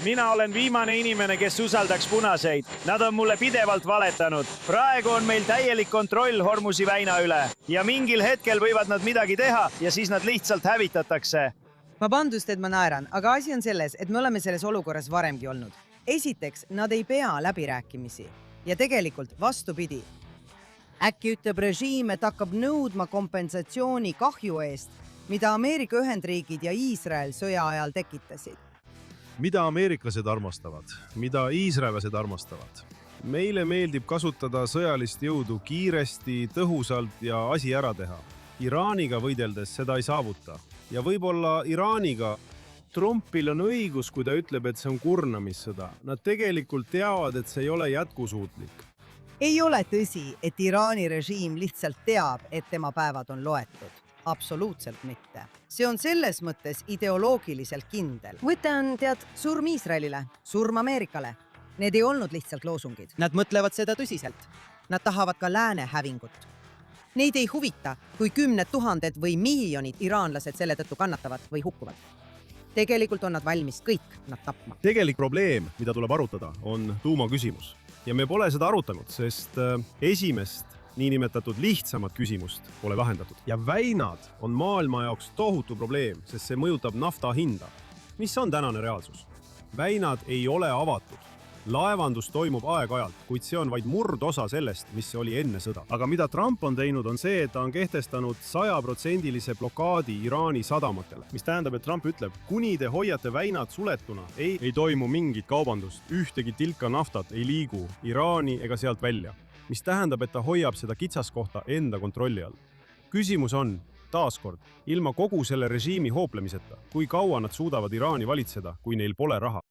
Mina olen viimane inimene, kes usaldaks punaseid. Nad on mulle pidevalt valetanud. Praegu on meil täielik kontroll Hormuzi väina üle ja mingil hetkel võivad nad midagi teha ja siis nad lihtsalt hävitatakse. Vabandust, et ma naeran, aga asi on selles, et me oleme selles olukorras varemgi olnud. Esiteks, nad ei pea läbirääkimisi ja tegelikult vastupidi. Äkki ütleb režiim, et hakkab nõudma kompensatsiooni kahju eest, mida Ameerika Ühendriigid ja Iisrael sõja ajal tekitasid. Mida ameeriklased armastavad, mida iisraellased armastavad. Meile meeldib kasutada sõjalist jõudu kiiresti, tõhusalt ja asi ära teha. Iraaniga võideldes seda ei saavuta. Ja võib-olla Iraaniga Trumpil on õigus, kui ta ütleb, et see on kurnamissõda. Nad tegelikult teavad, et see ei ole jätkusuutlik. Ei ole tõsi, et Iraani režiim lihtsalt teab, et tema päevad on loetud. Absoluutselt mitte. See on selles mõttes ideoloogiliselt kindel. Võte on, surm Iisraelile, surm Ameerikale. Need ei olnud lihtsalt loosungid. Nad mõtlevad seda tõsiselt. Nad tahavad ka lääne hävingut. Neid ei huvita, kui 10 000 või miljonid iraanlased selle tõttu kannatavad või hukkuvad. Tegelikult on nad valmis kõik nad tapma. Tegelik probleem, mida tuleb arutada, on tuumaküsimus. Ja me pole seda arutanud, sest esimest niinimetatud lihtsamat küsimust pole lahendatud. Ja väinad on maailma jaoks tohutu probleem, sest see mõjutab nafta hinda. Mis on tänane reaalsus? Väinad ei ole avatud. Laevandus toimub aeg-ajalt, kuid see on vaid murdosa sellest, mis see oli enne sõda. Aga mida Trump on teinud, on see, et ta on kehtestanud 100% blokaadi Iraani sadamatele. Mis tähendab, et Trump ütleb, kuni te hoiate väinad suletuna, ei toimu mingit kaubandust, ühtegi tilka naftat ei liigu Iraani ega sealt välja. Mis tähendab, et ta hoiab seda kitsaskohta enda kontrolli all. Küsimus on, taaskord, ilma kogu selle režiimi hooplemiseta, kui kaua nad suudavad Iraani valitseda, kui neil pole raha.